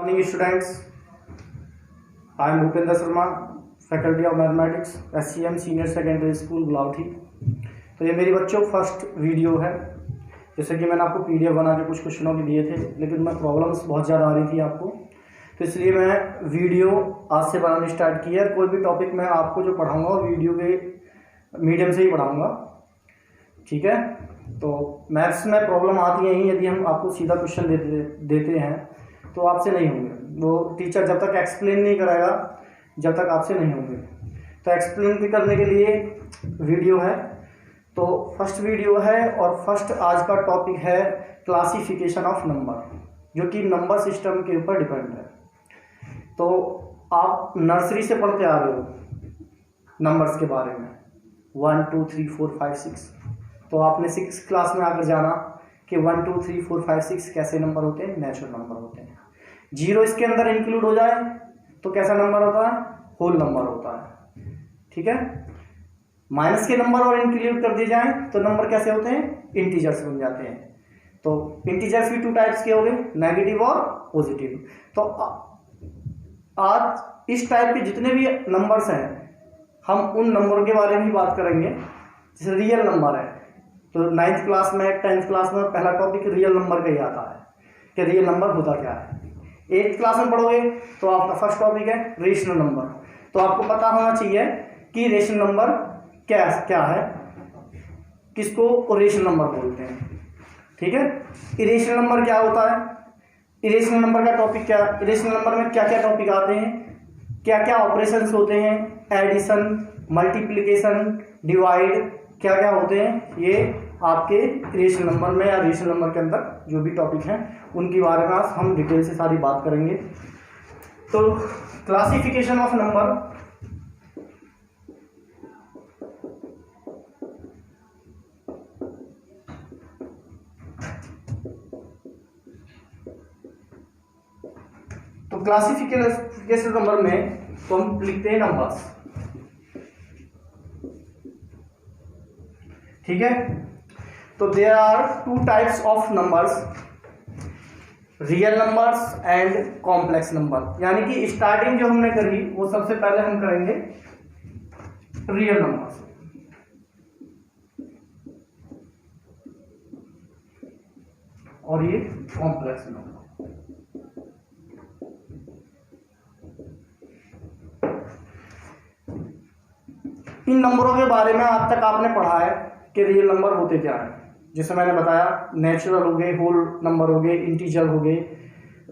morning students. I am Bhupendra Sharma, faculty of mathematics SCM senior secondary school Gulaothi. तो ये मेरी बच्चों first video है। जैसे कि मैंने आपको PDF बना के कुछ क्वेश्चनों के दिए थे, लेकिन मैं प्रॉब्लम्स बहुत ज़्यादा आ रही थी आपको, तो इसलिए मैं वीडियो आज से बनानी स्टार्ट की है। कोई भी टॉपिक मैं आपको जो पढ़ाऊँगा वीडियो के मीडियम से ही पढ़ाऊँगा, ठीक है। तो मैथ्स में प्रॉब्लम आती है ही, यदि हम आपको सीधा क्वेश्चन देते हैं तो आपसे नहीं होंगे। वो टीचर जब तक एक्सप्लेन नहीं कराएगा जब तक आपसे नहीं होंगे। तो एक्सप्लेन भी करने के लिए वीडियो है। तो फर्स्ट वीडियो है और फर्स्ट आज का टॉपिक है क्लासिफिकेशन ऑफ नंबर, जो कि नंबर सिस्टम के ऊपर डिपेंड है। तो आप नर्सरी से पढ़ते आ रहे हो नंबर्स के बारे में, 1 2 3 4 5 6। तो आपने 6 क्लास में आकर जाना कि 1 2 3 4 5 6 कैसे नंबर होते हैं, नेचुरल नंबर होते हैं। 0 इसके अंदर इंक्लूड हो जाए तो कैसा नंबर होता है, होल नंबर होता है, ठीक है। माइनस के नंबर और इंक्लूड कर दिए जाएं तो नंबर कैसे होते हैं, इंटीजर्स बन जाते हैं। तो इंटीजर्स भी 2 टाइप्स के हो गए, नेगेटिव और पॉजिटिव। तो आज इस टाइप के जितने भी नंबर्स हैं हम उन नंबरों के बारे में ही बात करेंगे। जैसे रियल नंबर है, तो 9th क्लास में 10th क्लास में पहला टॉपिक रियल नंबर का ही आता है कि रियल नंबर होता क्या है। 8th क्लास में पढ़ोगे तो आपका फर्स्ट टॉपिक है रेशनल नंबर। तो आपको पता होना चाहिए कि रेशनल नंबर क्या है, किसको रेशनल नंबर बोलते हैं, ठीक है। इरेशनल नंबर क्या होता है, इरेशनल नंबर का टॉपिक क्या, इरेशनल नंबर में क्या क्या टॉपिक आते हैं, क्या क्या ऑपरेशंस होते हैं, एडिशन, मल्टीप्लिकेशन, डिवाइड, क्या क्या होते हैं, ये आपके रेशनल नंबर में या रेशनल नंबर के अंदर जो भी टॉपिक हैं उनके बारे में आज हम डिटेल से सारी बात करेंगे। तो क्लासिफिकेशन ऑफ नंबर, तो क्लासिफिकेशन नंबर में तो हम लिखते हैं नंबर्स, ठीक है। तो there are 2 types of numbers, real numbers and complex number. यानी कि स्टार्टिंग जो हमने करी वो सबसे पहले हम करेंगे रियल नंबर्स, और ये कॉम्प्लेक्स नंबर। इन नंबरों के बारे में आज तक आपने पढ़ा है कि रियल नंबर होते क्या है। जैसे मैंने बताया, नेचुरल हो गए, होल नंबर हो गए, इंटीजर हो गए,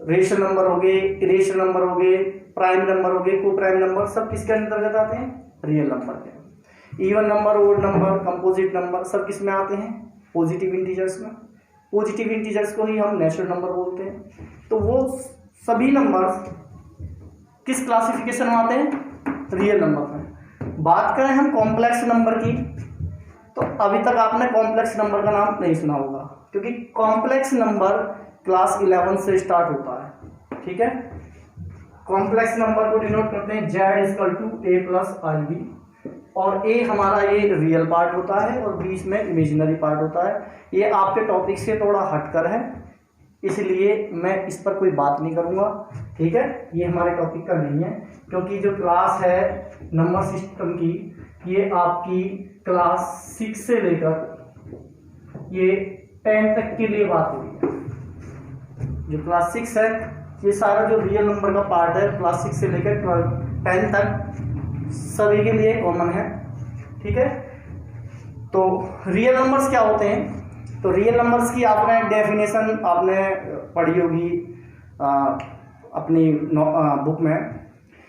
रेशनल नंबर हो गए, इरेशनल नंबर हो गए, प्राइम नंबर हो गए, को प्राइम नंबर, सब किसके अंतर्गत आते हैं, रियल नंबर के। Even number, odd number, composite number, सब किस में आते हैं, पॉजिटिव इंटीजर्स में। पॉजिटिव इंटीजर्स को ही हम नेचुरल नंबर बोलते हैं। तो वो सभी नंबर्स किस क्लासिफिकेशन में आते हैं, रियल नंबर में। बात करें हम कॉम्प्लेक्स नंबर की, तो अभी तक आपने कॉम्प्लेक्स नंबर का नाम नहीं सुना होगा, क्योंकि कॉम्प्लेक्स नंबर क्लास 11 से स्टार्ट होता है, ठीक है। कॉम्प्लेक्स नंबर को डिनोट करते हैं Z = A + IB, और A हमारा ये रियल पार्ट होता है और B इसमें इमेजिनरी पार्ट होता है। ये आपके टॉपिक से थोड़ा हटकर है, इसलिए मैं इस पर कोई बात नहीं करूंगा, ठीक है। ये हमारे टॉपिक का नहीं है, क्योंकि जो क्लास है नंबर सिस्टम की, ये आपकी क्लास 6 से लेकर ये 10 तक के लिए बात हो रही है। जो क्लास 6 है, ये सारा जो रियल नंबर का पार्ट है क्लास 6 से लेकर 10 तक सभी के लिए कॉमन है, ठीक है। तो रियल नंबर्स क्या होते हैं, तो रियल नंबर्स की आपने डेफिनेशन आपने पढ़ी होगी अपनी बुक में,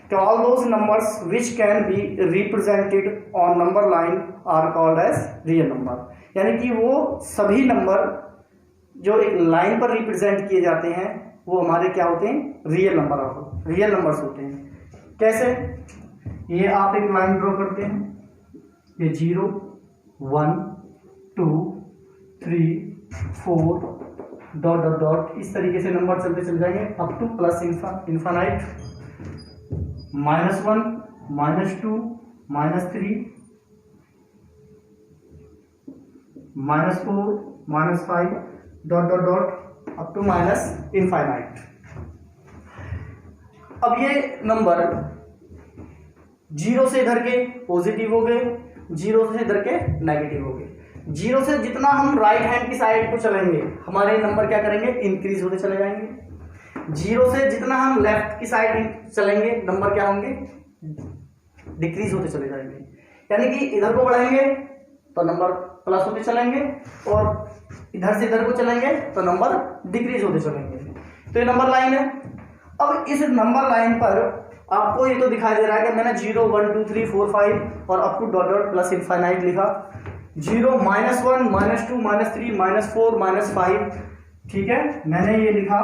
कि all those numbers which can be represented on number line are called as real number. यानी कि वो सभी नंबर जो एक लाइन पर रिप्रेजेंट किए जाते हैं वो हमारे क्या होते हैं, रियल नंबर्स होते हैं। कैसे, ये आप एक लाइन ड्रॉ करते हैं, ये 0 1 2 3 4 डॉट डॉट डॉट, इस तरीके से नंबर चलते चल जाएंगे up to plus infinite, -1 -2 -3 -4 -5 dot dot dot up to minus infinite. अब ये नंबर 0 से इधर के पॉजिटिव हो गए, 0 से इधर के नेगेटिव हो गए। 0 से जितना हम राइट हैंड की साइड को चलेंगे हमारे नंबर क्या करेंगे, इंक्रीज होते चले जाएंगे। 0 से जितना हम लेफ्ट की साइड चलेंगे नंबर क्या होंगे, डिक्रीज होते चले जाएंगे। यानी कि इधर को बढ़ाएंगे तो नंबर प्लस होते चलेंगे और इधर से इधर को चलेंगे तो नंबर डिक्रीज होते चलेंगे। तो ये नंबर लाइन है। अब इस नंबर लाइन पर आपको ये तो दिखाई दे रहा है कि मैंने 0 1 2 3 4 5 और up to dot dot plus infinite लिखा। 0 -1 -2 -3 -4 -5, ठीक है, मैंने ये लिखा।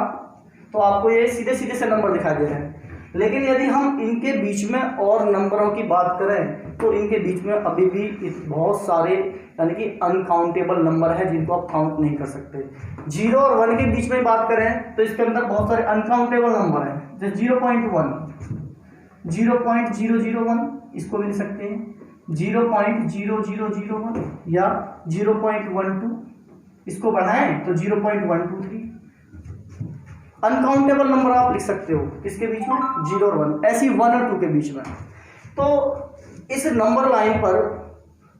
तो आपको ये सीधे सीधे से नंबर दिखाई दे रहे हैं। लेकिन यदि हम इनके बीच में और नंबरों की बात करें तो इनके बीच में अभी भी बहुत सारे यानी कि अनकाउंटेबल नंबर है जिनको आप काउंट नहीं कर सकते। 0 और 1 के बीच में बात करें तो इसके अंदर बहुत सारे अनकाउंटेबल नंबर हैं, जैसे 0.1, 0.001, इसको भी लिख सकते हैं 0.0001 या 0.12, इसको बढ़ाएं तो 0.123। अनकाउंटेबल नंबर आप लिख सकते हो इसके बीच में 0 और 1, ऐसी 1 और 2 के बीच में। तो इस नंबर लाइन पर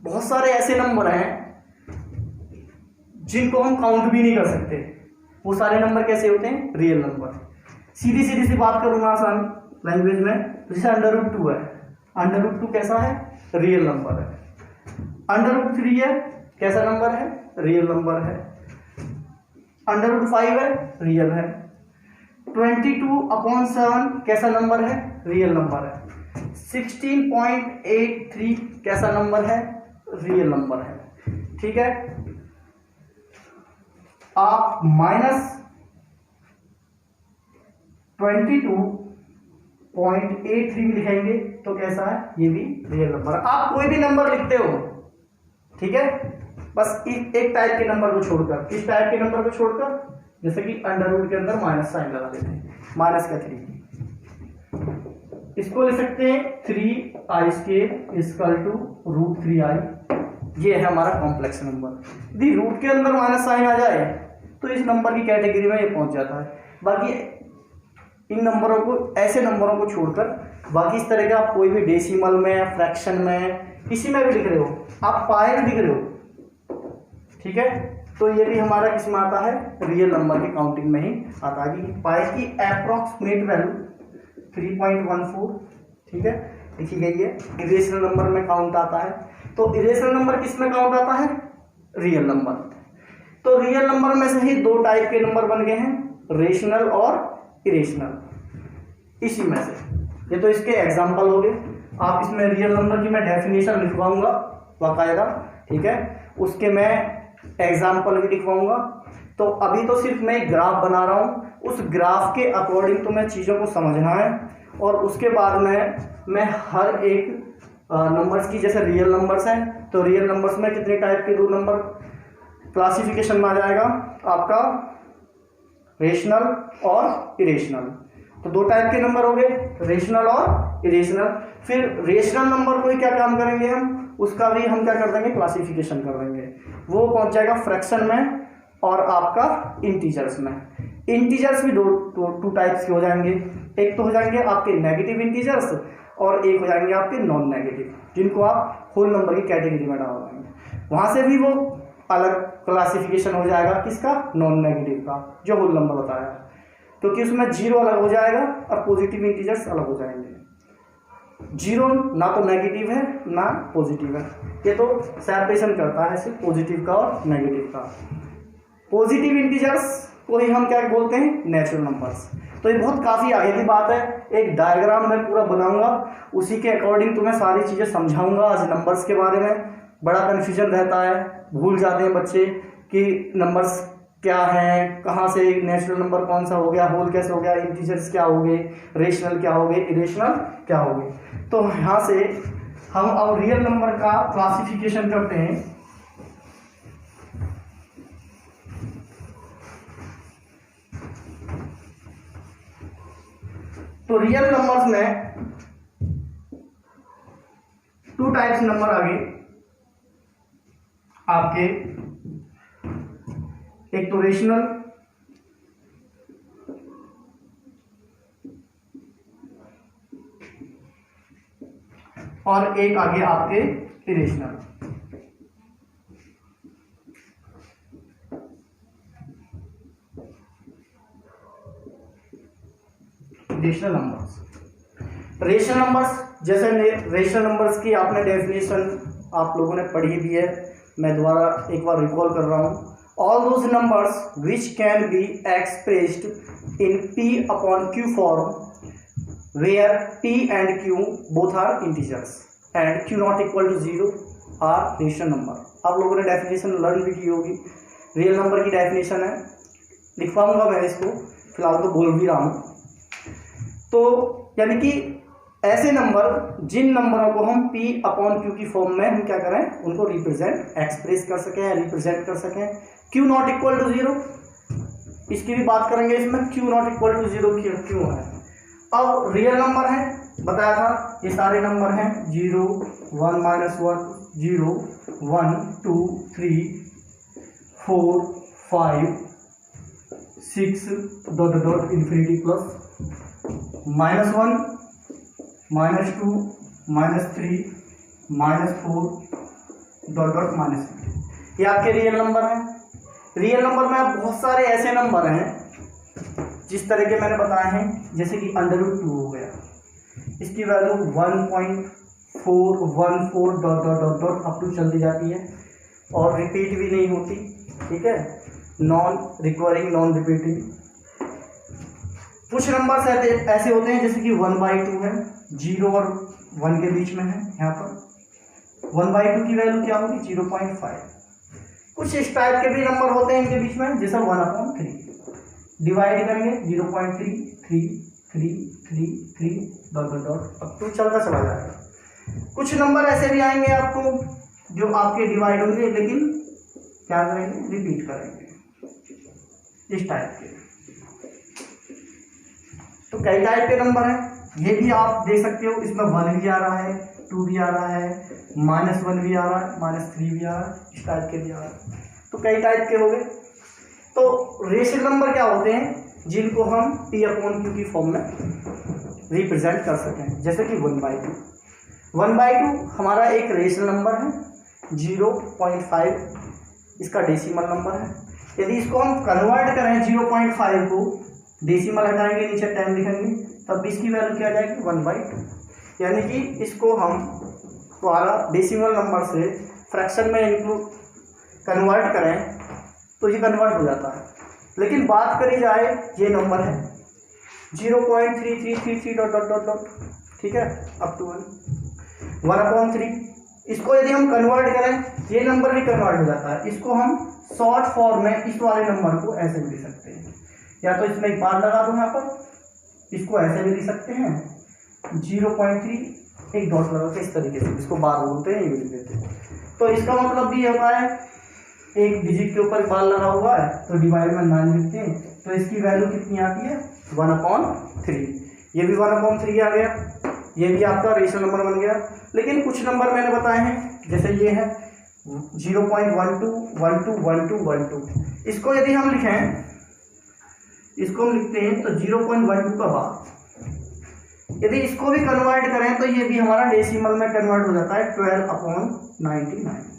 बहुत सारे ऐसे नंबर हैं जिनको हम काउंट भी नहीं कर सकते। वो सारे नंबर कैसे होते हैं, रियल नंबर। सीधी सीधी सी बात करूंगा आसान लैंग्वेज में, तो जैसे √2 है, √2 कैसा है, रियल नंबर है। √3 है, कैसा नंबर है, रियल नंबर है। √5 है, रियल है। 22/7 कैसा नंबर है, रियल नंबर है। 16.83 कैसा नंबर है, रियल नंबर है, ठीक है। आप -22.83 लिखेंगे तो कैसा है, ये भी रियल नंबर है। आप कोई भी नंबर लिखते हो, ठीक है, बस एक टाइप के नंबर को छोड़कर, किस टाइप के नंबर को छोड़कर, जैसे कि अंडर के अंदर माइनस साइन लगा देते हैं, माइनस का 3, इसको लिख सकते हैं 3i² √3i। ये है हमारा कॉम्प्लेक्स नंबर। यदि रूट के अंदर माइनस साइन आ जाए तो इस नंबर की कैटेगरी में ये पहुंच जाता है। बाकी इन नंबरों को, ऐसे नंबरों को छोड़कर बाकी इस तरह का आप कोई भी डेसिमल में, फ्रैक्शन में, किसी में भी लिख रहे हो, आप पाए भी लिख रहे हो, ठीक है, तो ये भी हमारा किसमें आता है, रियल नंबर की काउंटिंग में ही आता है। कि पाई की अप्रॉक्सीमेट वैल्यू 3.14, ठीक है, लिखी गई है। इरेशनल नंबर में काउंट आता है। तो इरेशनल नंबर किस में काउंट आता है, रियल नंबर। तो रियल नंबर में से ही 2 टाइप के नंबर बन गए हैं, रेशनल और इरेशनल। इसी में से ये तो इसके एग्जाम्पल हो गए। आप इसमें रियल नंबर की मैं डेफिनेशन लिखवाऊंगा बाकायदा, ठीक है, उसके मैं एग्जाम्पल भी लिखवाऊंगा। तो अभी तो सिर्फ मैं एक ग्राफ बना रहा हूँ, उस ग्राफ के अकॉर्डिंग तो मैं चीज़ों को समझना है और उसके बाद में मैं हर एक नंबर्स की, जैसे रियल नंबर्स हैं तो रियल नंबर्स में कितने टाइप के 2 नंबर क्लासिफिकेशन में आ जाएगा आपका, रेशनल और इरेशनल। तो 2 टाइप के नंबर हो गए, रेशनल और इरेशनल। फिर रेशनल नंबर को क्या काम करेंगे हम, उसका भी हम क्या कर देंगे, क्लासिफिकेशन कर देंगे। वो पहुंच जाएगा फ्रैक्शन में और आपका इंटीजर्स में। इंटीजर्स भी 2 टाइप्स के हो जाएंगे। एक तो हो जाएंगे आपके नेगेटिव इंटीजर्स और एक हो जाएंगे आपके नॉन नेगेटिव, जिनको आप होल नंबर की कैटेगरी में डाल देंगे। वहां से भी वो अलग क्लासिफिकेशन हो जाएगा, किसका, नॉन नेगेटिव का, जो होल नंबर बताया, क्योंकि उसमें 0 अलग हो जाएगा और पॉजिटिव इंटीजर्स अलग हो जाएंगे। 0 ना तो नेगेटिव है ना पॉजिटिव है, ये तो सेपरेशन करता है सिर्फ पॉजिटिव का और नेगेटिव का। पॉजिटिव इंटीजर्स को ही हम क्या बोलते हैं, नेचुरल नंबर्स। तो ये बहुत काफ़ी आगे की बात है, एक डायग्राम मैं पूरा बनाऊंगा, उसी के अकॉर्डिंग तुम्हें सारी चीज़ें समझाऊंगा। आज नंबर्स के बारे में बड़ा कन्फ्यूजन रहता है, भूल जाते हैं बच्चे कि नंबर्स क्या हैं, कहाँ से नेचुरल नंबर कौन सा हो गया, होल कैसे हो गया, इंटीजर्स क्या हो गए, रेशनल क्या हो गए, इरेशनल क्या हो गए। तो यहाँ से हम अब रियल नंबर का क्लासिफिकेशन करते हैं। तो रियल नंबर्स में 2 टाइप्स नंबर आ गए आपके, एक तो रेशनल और एक आगे आपके irrational. Rational numbers, rational numbers, जैसे रेशनल नंबर्स की आपने डेफिनेशन आप लोगों ने पढ़ी भी है, मैं दोबारा एक बार रिकॉल कर रहा हूँ। All those numbers which can be expressed in p upon q form where p and q both are integers and q not equal to 0 are rational number. आप लोगों ने डेफिनेशन लर्न भी की होगी। रियल नंबर की definition है, लिखवाऊंगा मैं इसको, फिलहाल तो बोल भी रहा हूँ। तो यानी कि ऐसे नंबर जिन नंबरों को हम p अपॉन q की फॉर्म में हम क्या करें, उनको रिप्रेजेंट एक्सप्रेस कर सकें, रिप्रेजेंट कर सकें। q नॉट इक्वल टू 0, इसकी भी बात करेंगे इसमें, q नॉट इक्वल टू 0 क्यों है। अब रियल नंबर है, बताया था ये सारे नंबर हैं 0 1 -1 0 1 2 3 4 5 6 dot dot infinity plus -1 -2 -3 -4 dot dot -3, ये आपके रियल नंबर हैं। रियल नंबर में आप बहुत सारे ऐसे नंबर हैं जिस तरह के मैंने बताए हैं, जैसे कि √2 हो गया, इसकी value 1.414 dot dot dot dot up to चलती जाती है और रिपीट भी नहीं होती, ठीक है, नॉन रिकवरिंग नॉन रिपीटिंग। कुछ नंबर्स ऐसे होते हैं जैसे कि 1/2 है, 0 और 1 के बीच में है, यहाँ पर 1/2 की वैल्यू क्या होगी 0.5। कुछ इस टाइप के भी नंबर होते हैं इनके बीच में, जैसे 1/3 डिवाइड करेंगे 0.3 3 3 3 3 डॉट डॉट डॉट अब तो चलता चला जाएगा। कुछ नंबर ऐसे भी आएंगे आपको जो आपके डिवाइड होंगे लेकिन क्या करेंगे, रिपीट करेंगे, इस टाइप के। तो कई टाइप के नंबर हैं, ये भी आप देख सकते हो, इसमें 1 भी आ रहा है, 2 भी आ रहा है, -1 भी आ रहा है, -3 भी आ रहा है, इस टाइप के भी आ रहा है। तो कई टाइप के हो गए। तो रेशनल नंबर क्या होते हैं जिनको हम p अपॉन q की फॉर्म में रिप्रेजेंट कर सकें, जैसे कि 1/2। 1/2 हमारा एक रेशनल नंबर है, 0.5 इसका डेसिमल नंबर है। यदि इसको हम कन्वर्ट करें 0.5 को, डेसिमल हटाएंगे नीचे 10 लिखेंगे, तब इसकी वैल्यू क्या आ जाएगी 1/2। यानी कि इसको हम द्वारा डेसिमल नंबर से फ्रैक्शन में इंक्लूड कन्वर्ट करें तो ये कन्वर्ट हो जाता है। लेकिन बात करी जाए, ये नंबर है 0.3333 डॉट डॉट डॉट डॉट, ठीक है, अप टू 1/3। इसको यदि हम कन्वर्ट करें, ये नंबर भी कन्वर्ट हो जाता है। इसको हम शॉर्ट फॉर्म में इस वाले नंबर को ऐसे भी लिख सकते हैं, या तो इसमें एक बार लगा दो यहाँ पर, इसको ऐसे भी लिख सकते हैं 0.3 एक डॉट लगा के, इस तरीके से इसको बार बोलते हैं, ये भी लिख देते हैं। तो इसका मतलब भी होता है एक डिजिट के ऊपर बार लगा हुआ है तो डिवाइड में 9 लिखते हैं, तो इसकी वैल्यू कितनी आती है 1/3। ये भी 1/3 आ गया, ये भी आपका रेशनल नंबर बन गया। लेकिन कुछ नंबर मैंने बताए हैं, जैसे ये है 0.12 12 12 12। इसको यदि हम लिखें, इसको हम लिखते हैं तो 0.12 का बाद यदि इसको भी कन्वर्ट करें तो ये भी हमारा डेसिमल में कन्वर्ट हो जाता है 12/99।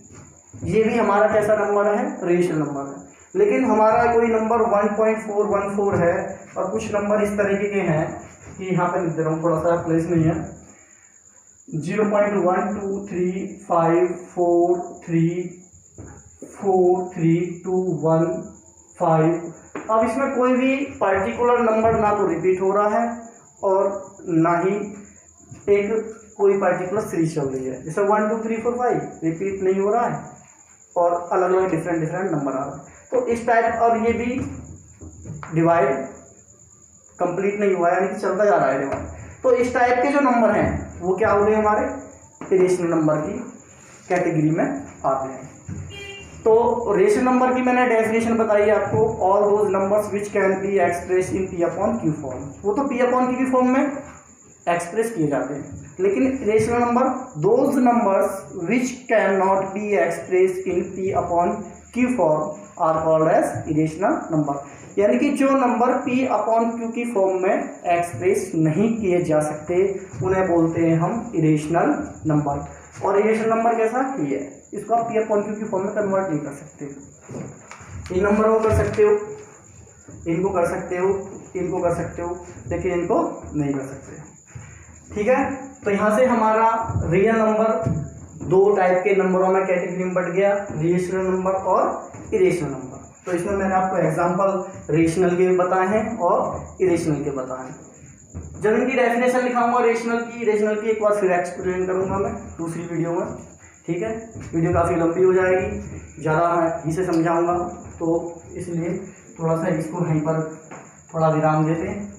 ये भी हमारा कैसा नंबर है, रेशनल नंबर है। लेकिन हमारा कोई नंबर 1.414 है और कुछ नंबर इस तरीके के हैं कि यहाँ पे लिख दे रहा हूँ, थोड़ा सा प्लेस नहीं है, 0.123543215। अब इसमें कोई भी पर्टिकुलर नंबर ना तो रिपीट हो रहा है और ना ही एक कोई पर्टिकुलर सीरीज चल रही है, जैसे 1 2 3 4 5 रिपीट नहीं हो रहा है और अलग अलग डिफरेंट नंबर आ रहा है। तो इस टाइप, और ये भी डिवाइड कंप्लीट नहीं हुआ है, यानी कि चलता जा रहा है डिवाइड। तो इस टाइप के जो नंबर हैं वो क्या हो गए, हमारे रेशनल नंबर की कैटेगरी में आते हैं। तो रेशनल नंबर की मैंने डेफिनेशन बताई आपको, all those numbers which can be express in p upon q form. वो तो p अपॉन q की फॉर्म में एक्सप्रेस किए जाते हैं, लेकिन rational number those numbers which can not be express in p upon q form are called as irrational number. यानी कि जो नंबर P अपॉन Q की फॉर्म में एक्सप्रेस नहीं किए जा सकते उन्हें बोलते हैं हम इरेशनल नंबर। और इरेशनल नंबर कैसा ये है, इसको आप P अपॉन Q की फॉर्म में कन्वर्ट नहीं कर सकते। इन नंबरों को कर सकते हो, इनको कर सकते हो, इनको कर सकते हो, लेकिन इनको नहीं कर सकते। ठीक है, तो यहाँ से हमारा रियल नंबर दो टाइप के नंबरों में कैटेगरी में बढ़ गया, रेशनल नंबर और इरेशनल नंबर। तो इसमें मैंने आपको एग्जांपल रेशनल के बताए हैं और इरेशनल के बताए हैं। जब इनकी डेफिनेशन लिखाऊंगा रेशनल की एक बार फिर एक्सप्लेन करूंगा मैं दूसरी वीडियो में। ठीक है, वीडियो काफ़ी लंबी हो जाएगी, ज़्यादा मैं इसे समझाऊंगा, तो इसलिए थोड़ा सा इसको वहीं पर थोड़ा विराम देते हैं।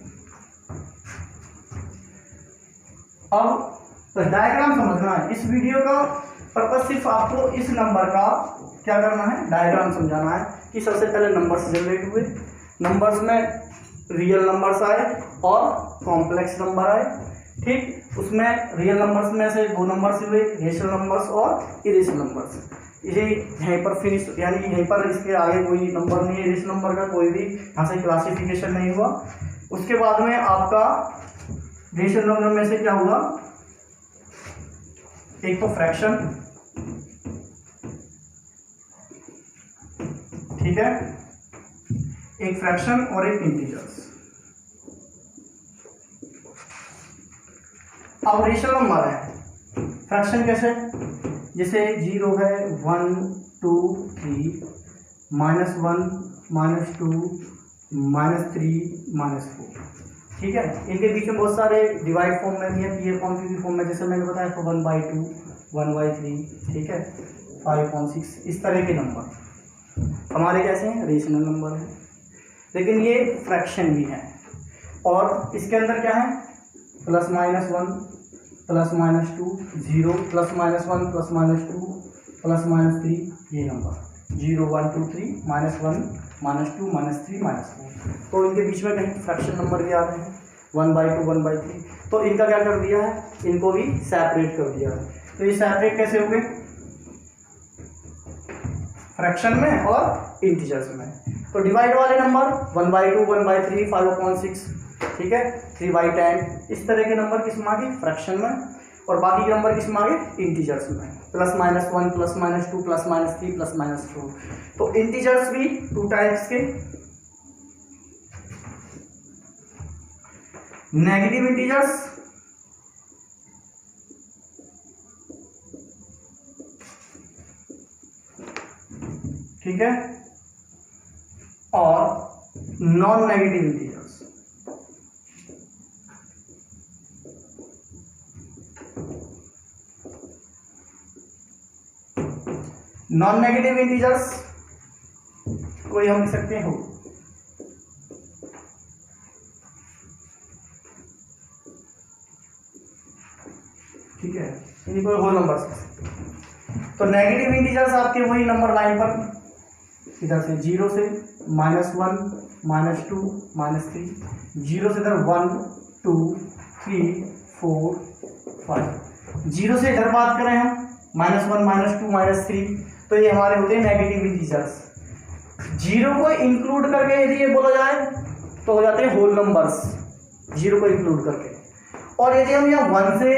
अब तो डायग्राम समझना है, इस वीडियो का पर्पस सिर्फ आपको इस नंबर का क्या करना है, डायग्राम समझाना है कि सबसे पहले नंबर्स जनरेट हुए, नंबर्स में रियल नंबर्स आए और कॉम्प्लेक्स नंबर आए। ठीक, उसमें रियल नंबर्स में से दो नंबर्स हुए, रेशनल नंबर्स और इरेशनल नंबर्स। इसे यहीं पर फिनिश, यानी यहीं पर इसके आगे कोई नंबर नहीं है, इरेशनल नंबर का कोई भी यहाँ से क्लासिफिकेशन नहीं हुआ। उसके बाद में आपका रेशनल नंबर में से क्या हुआ, एक तो फ्रैक्शन, ठीक है, एक फ्रैक्शन और एक इंटीजर्स। अब रेशनल नंबर है, फ्रैक्शन कैसे, जैसे 0 है, 1 2 3 -1 -2 -3 -4। ठीक है, इनके बीच में बहुत सारे डिवाइड फॉर्म में भी है, P अपॉन Q की फॉर्म में, जैसे मैंने बताया तो 1/2 1/3, ठीक है, 5/6, इस तरह के नंबर हमारे कैसे हैं, रेशनल नंबर है। लेकिन ये फ्रैक्शन भी है और इसके अंदर क्या है, +-1 +-2 0 +-1 +-2 +-3, ये नंबर 0 1 2 3 -1 -2 -3 -4। तो इनके बीच में कहीं फ्रैक्शन नंबर भी आ रहे हैं, 1/2 1/3। तो इनका क्या कर दिया है, इनको भी सेपरेट कर दिया है। तो ये सेपरेट कैसे हो गए, फ्रैक्शन में और इंटीजर्स में। तो डिवाइड वाले नंबर 1/2 1/3 5/6, ठीक है, 3/10, इस तरह के नंबर किस में आ गए, फ्रैक्शन में, और बाकी के नंबर किस में आ गए, इंटीजर्स में, +-1 +-2 +-3 +-4। तो इंटीजर्स भी 2 टाइप्स के, नेगेटिव इंटीजर्स ठीक है, और non negative integers. Non negative integers कोई हम लिख सकते हो, ठीक है, इनको होल नंबर्स। तो नेगेटिव इंटीजर्स आपके वही नंबर लाइन पर इधर से 0 से -1 -2 -3, 0 से इधर 1 2 3 4 5, 0 से इधर बात करें हम -1 -2 -3, तो ये हमारे होते हैं नेगेटिव इंटीजर्स। 0 को इंक्लूड करके यदि ये बोला जाए तो हो जाते हैं होल नंबर्स, 0 को इंक्लूड करके। और यदि हम यहाँ 1 से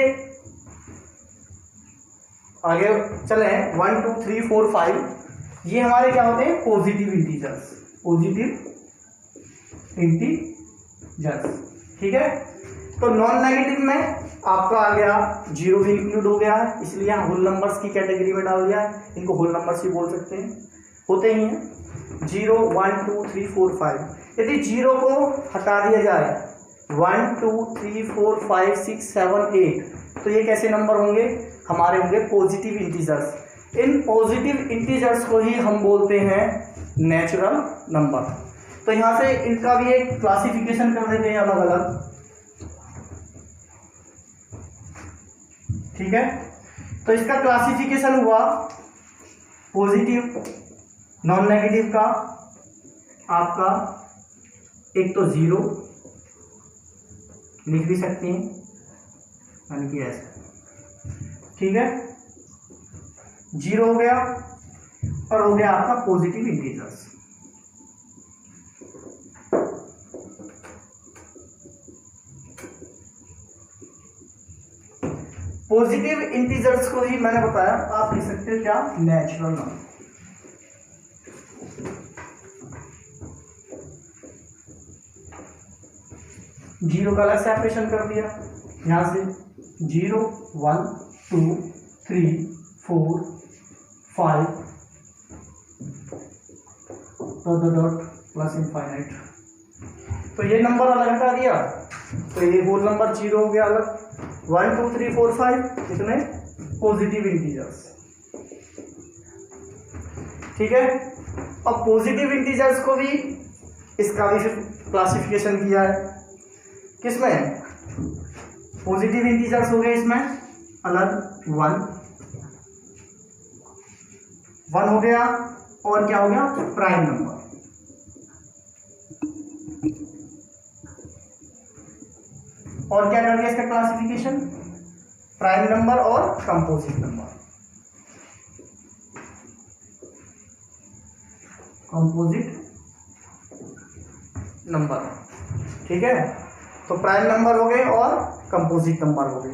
आगे चले 1 2 3 4 5, ये हमारे क्या होते हैं, पॉजिटिव इंटीजर्स, पॉजिटिव इंटीजर्स। ठीक है, तो नॉन नेगेटिव में आपका आ गया 0 भी इंक्लूड हो गया है, इसलिए यहाँ होल नंबर्स की कैटेगरी में डाल दिया है, इनको होल नंबर्स ही बोल सकते हैं, होते ही हैं 0 1 2 3 4 5। यदि 0 को हटा दिया जाए 1 2 3 4 5 6 7 8, तो ये कैसे नंबर होंगे, हमारे होंगे positive integers. In positive integers को ही हम बोलते हैं नेचुरल नंबर। तो यहां से इनका भी एक क्लासिफिकेशन कर देते हैं अलग अलग, ठीक है। तो इसका क्लासिफिकेशन हुआ पॉजिटिव नॉन नेगेटिव का आपका, एक तो 0 लिख भी सकते हैं, यानी कि ऐसे, ठीक है, 0 हो गया, और हो गया आपका पॉजिटिव इंटीजर्स। पॉजिटिव इंटीजर्स को ही मैंने बताया आप लिख सकते हो क्या, नेचुरल नंबर। जीरो का अलग सेपरेशन कर दिया, यहां से 0 1 2 3 4 5 डॉट प्लस इनफाइनाइट। तो ये नंबर अलग हटा दिया, तो ये होल नंबर 0 हो गया अलग। 1 2 3 4 5 इतने पॉजिटिव इंटीजर्स, ठीक है। अब पॉजिटिव इंटीजर्स को भी, इसका भी फिर क्लासिफिकेशन किया है, किसमें, पॉजिटिव इंटीजर्स हो गए इसमें अलग 1 हो गया, और क्या हो गया, प्राइम नंबर। और क्या कर दिया इसका क्लासिफिकेशन, प्राइम नंबर और कंपोजिट नंबर। कंपोजिट नंबर, ठीक है। तो प्राइम नंबर हो गए और कंपोजिट नंबर हो गए।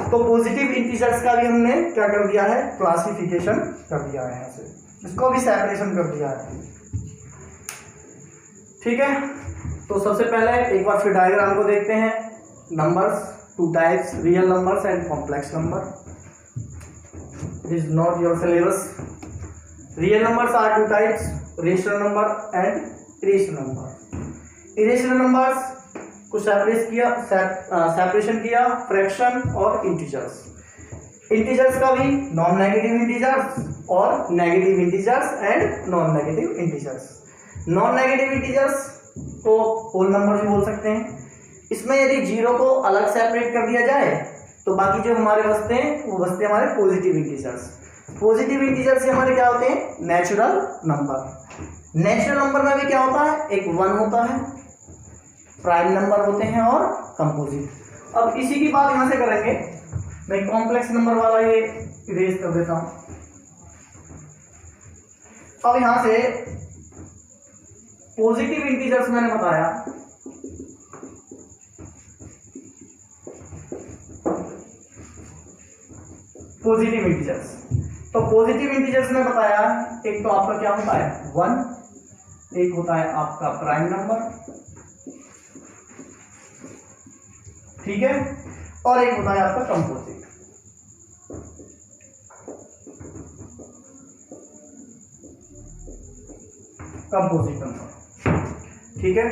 तो पॉजिटिव इंटीजर्स का भी हमने क्या कर दिया है, क्लासिफिकेशन कर दिया है, यहाँ से इसको भी सेपरेशन कर दिया है, ठीक है। तो सबसे पहले एक बार फिर डायग्राम को देखते हैं। Numbers, two types, real numbers and complex number. It is not your syllabus. Real numbers are two types, rational number and irrational number. Irrational numbers को सेपरेशन किया फ्रैक्शन और इंटीजर्स। इंटीजर्स का भी नॉन नेगेटिव इंटीजर्स और negative integers and non negative integers. Non negative integers को whole number भी बोल सकते हैं। इसमें यदि जीरो को अलग सेपरेट कर दिया जाए तो बाकी जो हमारे बचते हैं वो बचते हैं हमारे पॉजिटिव इंटीजर्स। पॉजिटिव इंटीजर्स से हमारे क्या होते हैं, नेचुरल नंबर। नेचुरल नंबर में भी क्या होता है, एक 1 होता है, प्राइम नंबर होते हैं और कंपोजिट। अब इसी की बात यहां से करेंगे। मैं कॉम्प्लेक्स नंबर वाला ये इरेज कर देता हूं। अब यहां से पॉजिटिव इंटीजर्स मैंने बताया, पॉजिटिव इंटीजर्स। तो पॉजिटिव इंटीजर्स में बताया, एक तो आपका क्या होता है 1, एक होता है आपका प्राइम नंबर, ठीक है, और एक होता है आपका कंपोजिट। कंपोजिट नंबर, ठीक है।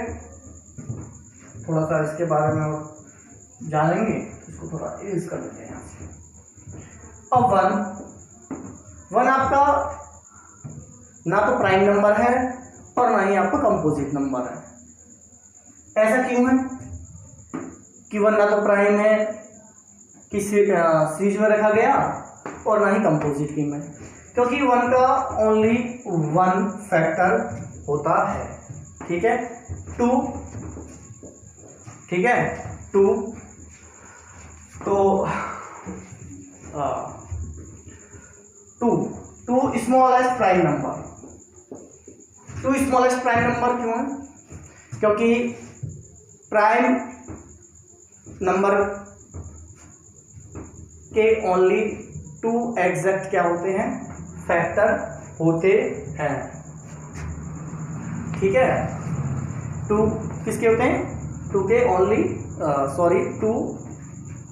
थोड़ा सा इसके बारे में और जानेंगे, इसको थोड़ा इरेज कर लेते हैं यहां से। अब 1 आपका ना तो प्राइम नंबर है और ना ही आपका कंपोजिट नंबर है। ऐसा क्यों है कि 1 ना तो प्राइम है कि सीरीज में रखा गया और ना ही कंपोजिट की में, क्योंकि 1 का ओनली 1 फैक्टर होता है, ठीक है, 2, ठीक है, 2। तो 2 smallest prime number. 2 smallest prime number क्यों है, क्योंकि प्राइम नंबर के ओनली 2 एग्जैक्ट क्या होते हैं, फैक्टर होते हैं, ठीक है। 2 किसके होते हैं, 2 के ओनली 2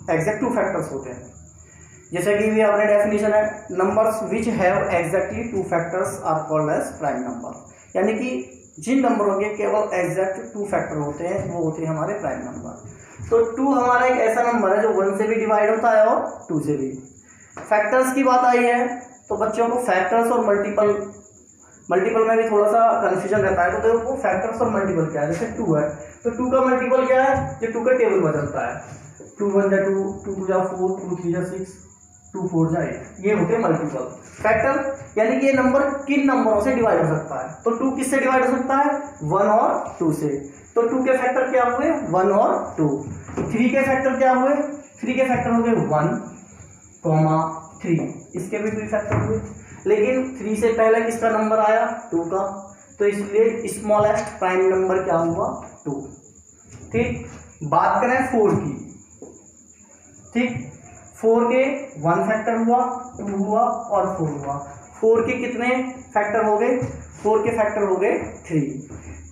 एग्जैक्ट 2 फैक्टर्स होते हैं। जैसे कि भी आपने डेफिनेशन है, numbers which have exactly 2 factors are called as prime number. यानी कि जिन नंबरों के केवल एग्जैक्ट 2 फैक्टर होते हैं वो होते हैं हमारे प्राइम नंबर। तो 2 हमारा एक ऐसा नंबर है जो 1 से भी डिवाइड होता है और 2 से भी। फैक्टर्स की बात आई है तो बच्चों को फैक्टर्स और मल्टीपल में भी थोड़ा सा कंफ्यूजन रहता है। तो देखो फैक्टर्स और मल्टीपल क्या है, जैसे 2 है तो 2 का मल्टीपल क्या है, जो 2 का टेबल बदलता है, 2 1 जा 2, 2 2 जा 4, 2 3 जा 6, 2 4 जा 8, ये होते हैं मल्टीपल। फैक्टर यानी कि ये नंबर किन नंबरों से डिवाइड हो सकता है, तो 2 किससे डिवाइड हो सकता है, 1 और 2 से। तो 2 के फैक्टर क्या हुए, 1 और 2। 3 के फैक्टर क्या हुए, 3 के फैक्टर हो गए 1, 3, इसके भी 3 फैक्टर हुए। लेकिन 3 से पहले किसका नंबर आया, 2 का, तो इसलिए स्मॉलेस्ट प्राइम नंबर क्या हुआ, 2। ठीक, बात करें 4 की, ठीक, 4 के 1 फैक्टर हुआ, 2 हुआ और 4 हुआ। 4 के कितने फैक्टर हो गए? 4 के फैक्टर हो गए 3।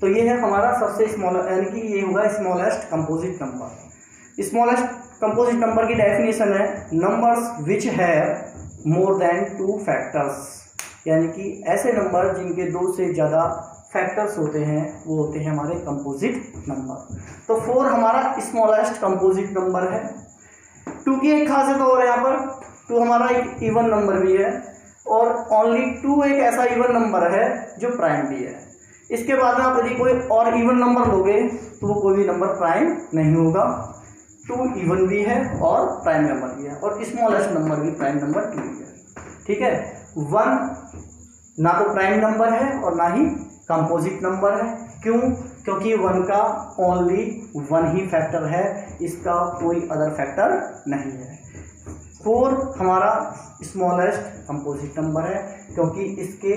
तो ये है हमारा सबसे स्मॉल, यानी कि ये होगा smallest composite number. Smallest composite number की डेफिनेशन है numbers which have more than 2 factors, यानी कि ऐसे नंबर जिनके 2 से ज़्यादा फैक्टर्स होते हैं वो होते हैं हमारे कंपोजिट नंबर। तो 4 हमारा स्मॉलेस्ट कंपोजिट नंबर है। 2 की एक खासियत और है, यहाँ पर 2 हमारा एक इवन नंबर भी है और ओनली 2 एक ऐसा इवन नंबर है जो प्राइम भी है। इसके बाद में आप यदि कोई और इवन नंबर लोगे तो वो कोई भी नंबर प्राइम नहीं होगा। 2 इवन भी है और प्राइम नंबर भी है, और स्मॉलेस्ट नंबर भी प्राइम नंबर 2 ही है। ठीक है, 1 ना तो प्राइम नंबर है और ना ही कंपोजिट नंबर है। क्यों? क्योंकि 1 का ओनली 1 ही फैक्टर है, इसका कोई अदर फैक्टर नहीं है। 4 हमारा स्मॉलेस्ट कंपोजिट नंबर है क्योंकि इसके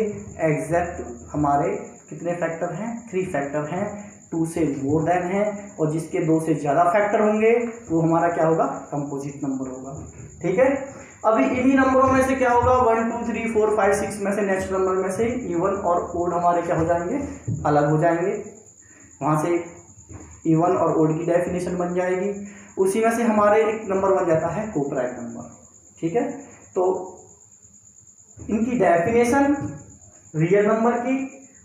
एग्जैक्ट हमारे कितने फैक्टर हैं? 3 फैक्टर हैं, 2 से मोर देन है, और जिसके 2 से ज़्यादा फैक्टर होंगे वो हमारा क्या होगा? कंपोजिट नंबर होगा। ठीक है, अभी इन्हीं नंबरों में से क्या होगा? 1 2 3 4 5 6 में से नेचुरल नंबर में से इवन और ओड हमारे क्या हो जाएंगे? अलग हो जाएंगे। वहाँ से इवन और ओड की डेफिनेशन बन जाएगी। उसी में से हमारे एक नंबर बन जाता है कोप्राइम नंबर। ठीक है, तो इनकी डेफिनेशन रियल नंबर की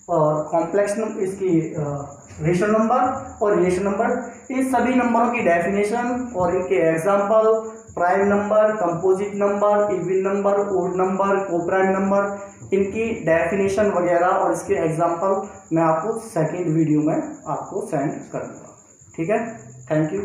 और कॉम्प्लेक्स इसकी रेशनल नंबर और रिलेशन नंबर, इन सभी नंबरों की डेफिनेशन और इनके example prime number, composite number, even number, odd number, coprime number, इनकी डेफिनेशन वगैरह और इसके एग्जाम्पल मैं आपको सेकंड वीडियो में आपको सेंड कर दूंगा। ठीक है, थैंक यू।